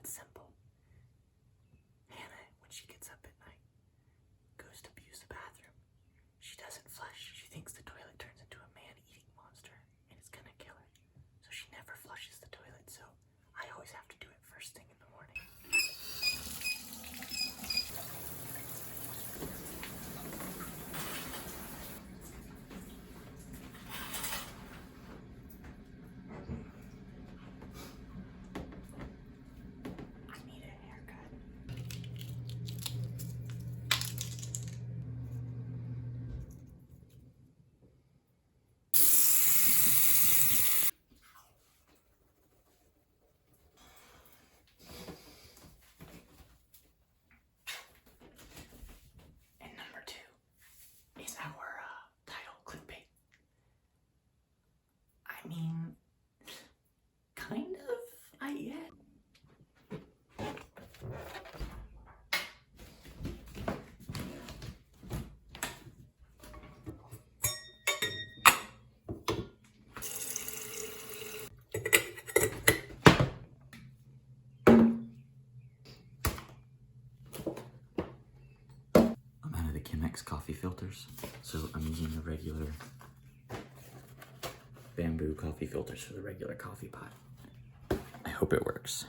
Simple. Hannah, when she gets up at night, goes to use the bathroom. She doesn't flush. She thinks the toilet turns into a man-eating monster and it's gonna kill her. So she never flushes the toilet, so I always have to do it first thing in the morning. I mean, kind of, yeah. I'm out of the Chemex coffee filters, so I'm using the regular bamboo coffee filters for the regular coffee pot. I hope it works.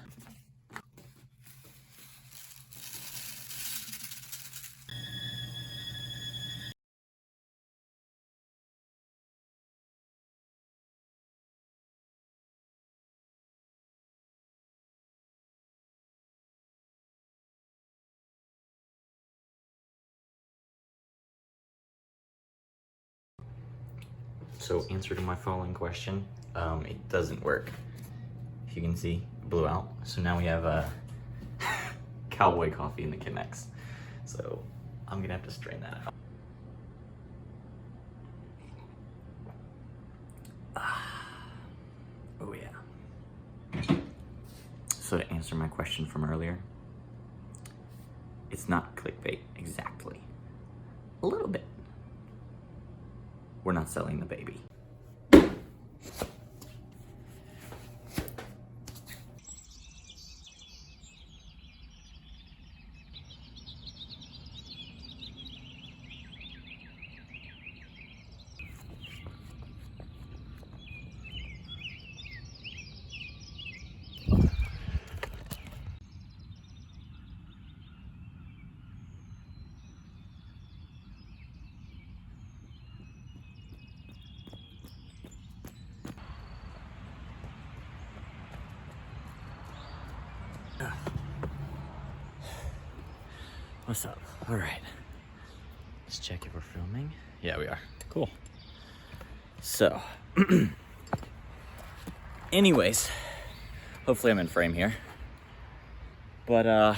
So, answer to my following question, it doesn't work. If you can see, it blew out. So now we have cowboy coffee in the Chemex. So I'm gonna have to strain that out. Oh yeah. So to answer my question from earlier, it's not clickbait exactly. A little bit. We're not selling the baby. What's up? All right. Let's check if we're filming. Yeah, we are. Cool. So, anyways, hopefully I'm in frame here. But,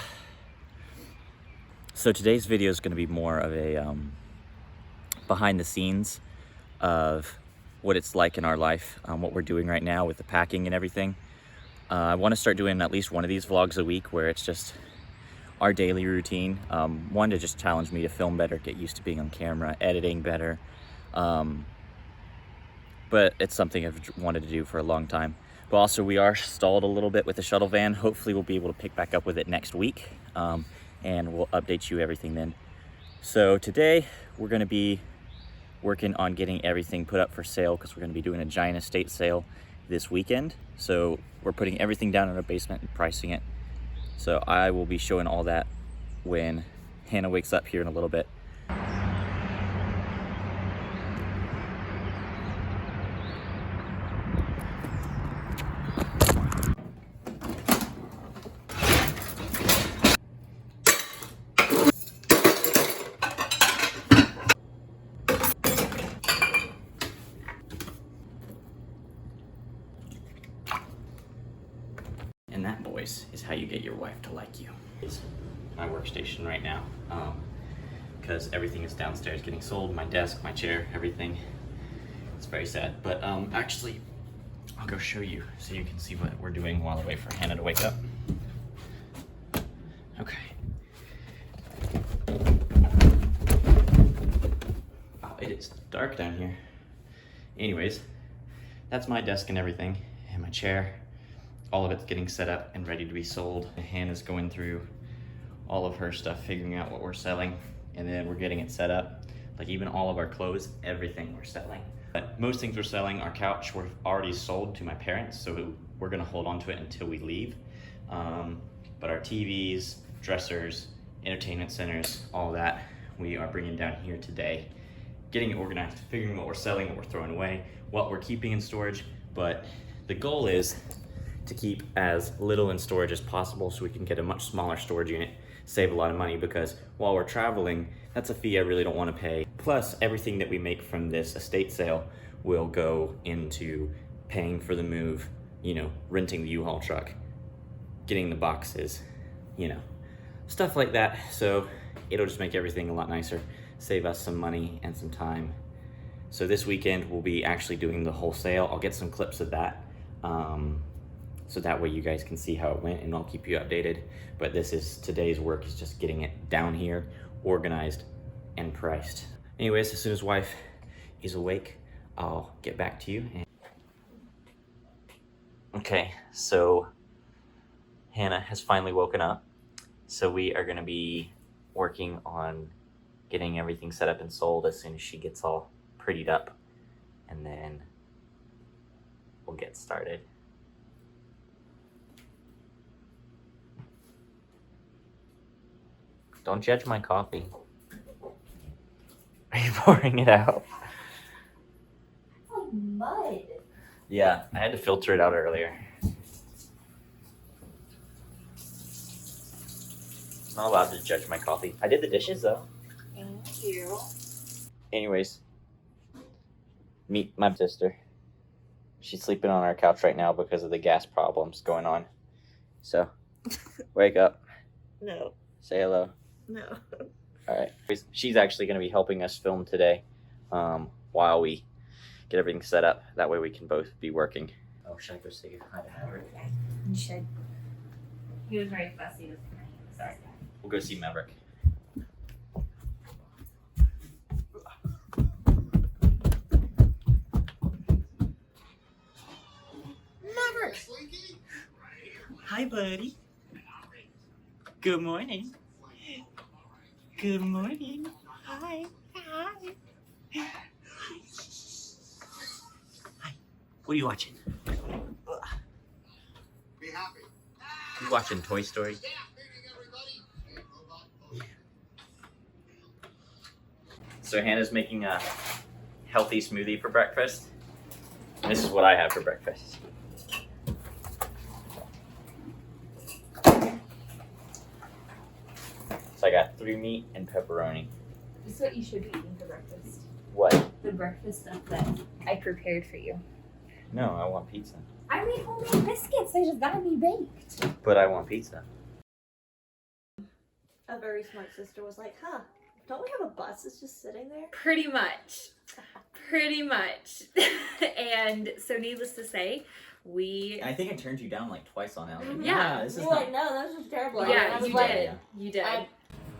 so today's video is going to be more of a behind the scenes of what it's like in our life, what we're doing right now with the packing and everything. I want to start doing at least one of these vlogs a week where it's just our daily routine. One, to just challenge me to film better, get used to being on camera, editing better. But it's something I've wanted to do for a long time. But also we are stalled a little bit with the shuttle van. Hopefully we'll be able to pick back up with it next week. And we'll update you everything then. So today we're gonna be working on getting everything put up for sale because we're gonna be doing a giant estate sale this weekend. So we're putting everything down in our basement and pricing it. So I will be showing all that when Hannah wakes up here in a little bit. like you. It's my workstation right now, because everything is downstairs getting sold. My desk, my chair, everything. It's very sad, but actually, I'll go show you so you can see what we're doing while I wait for Hannah to wake up. Okay. Oh, it is dark down here. Anyways, that's my desk and everything, and my chair. All of it's getting set up and ready to be sold. Hannah's going through all of her stuff, figuring out what we're selling, and then we're getting it set up. Like even all of our clothes, everything we're selling. But most things we're selling, our couch, we're already sold to my parents, so we're gonna hold on to it until we leave. But our TVs, dressers, entertainment centers, all that, we are bringing down here today. Getting it organized, figuring what we're selling, what we're throwing away, what we're keeping in storage. But the goal is to keep as little in storage as possible so we can get a much smaller storage unit, save a lot of money, because while we're traveling, that's a fee I really don't want to pay. Plus, everything that we make from this estate sale will go into paying for the move, you know, renting the U-Haul truck, getting the boxes, you know, stuff like that. So it'll just make everything a lot nicer, save us some money and some time. So this weekend we'll be actually doing the whole sale. I'll get some clips of that. So that way you guys can see how it went, and I'll keep you updated. But today's work is just getting it down here, organized and priced. Anyways, as soon as wife is awake, I'll get back to you. Okay, so Hannah has finally woken up. So we are gonna be working on getting everything set up and sold as soon as she gets all prettied up, and then we'll get started. Don't judge my coffee. Are you pouring it out? Oh, mud. Yeah, I had to filter it out earlier. I'm not allowed to judge my coffee. I did the dishes though. Thank you. Anyways, meet my sister. She's sleeping on our couch right now because of the gas problems going on. So, wake up. No. Say hello. No. All right. She's actually going to be helping us film today while we get everything set up. That way we can both be working. Oh, should I go say hi to Maverick? You should. He was very fussy with me. Sorry. We'll go see Maverick. Maverick! Hi, buddy. Good morning. Good morning. Hi. Hi. Hi. What are you watching? Be happy. You watching Toy Story? So Hannah's making a healthy smoothie for breakfast. This is what I have for breakfast. So I got 3 meat and pepperoni. This is what you should be eating for breakfast. What? The breakfast stuff that I prepared for you. No, I want pizza. I made homemade biscuits. They just gotta be baked. But I want pizza. A very smart sister was like, huh, don't we have a bus that's just sitting there? Pretty much. Pretty much. And so needless to say, I think I turned you down like twice on Ellie. Yeah. This is You're like, no, that was just terrible. yeah, I was you like, did. You did.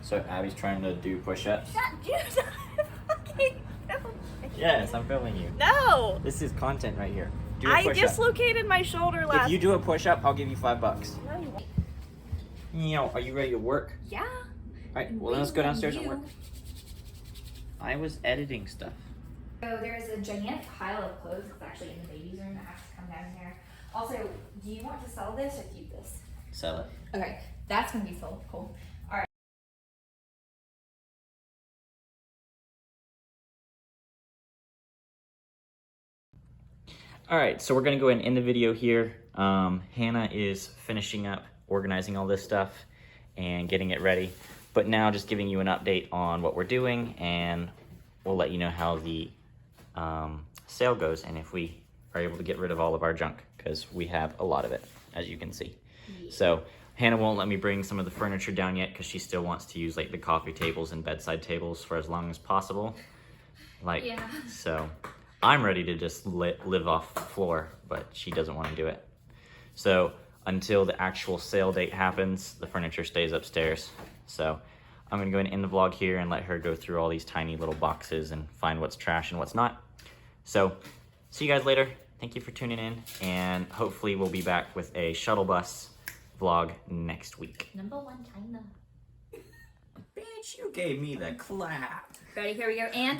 So Abby's trying to do push-ups. Fucking Yes, I'm filming you. no! This is content right here. Do a I push-up. dislocated my shoulder last. If you do a push-up, I'll give you $5. No, you won't. You know, are you ready to work? Yeah. All right, well then let's go downstairs and work. I was editing stuff. So there's a gigantic pile of clothes that's actually in the baby's room that has to come down here. Also, do you want to sell this or keep this? Sell it. Okay, that's gonna be sold. Cool. All right. All right, so we're gonna go ahead and end the video here. Hannah is finishing up organizing all this stuff and getting it ready. But now just giving you an update on what we're doing, and we'll let you know how the sale goes and if we are able to get rid of all of our junk because we have a lot of it, as you can see. So Hannah won't let me bring some of the furniture down yet because she still wants to use like the coffee tables and bedside tables for as long as possible. Like, Yeah. so I'm ready to just live off the floor, but she doesn't want to do it. So until the actual sale date happens, the furniture stays upstairs. So I'm gonna go and end the vlog here and let her go through all these tiny little boxes and find what's trash and what's not. So see you guys later. Thank you for tuning in, and hopefully we'll be back with a shuttle bus vlog next week. Number one China. Bitch, you gave me the clap. Ready? Here we go. And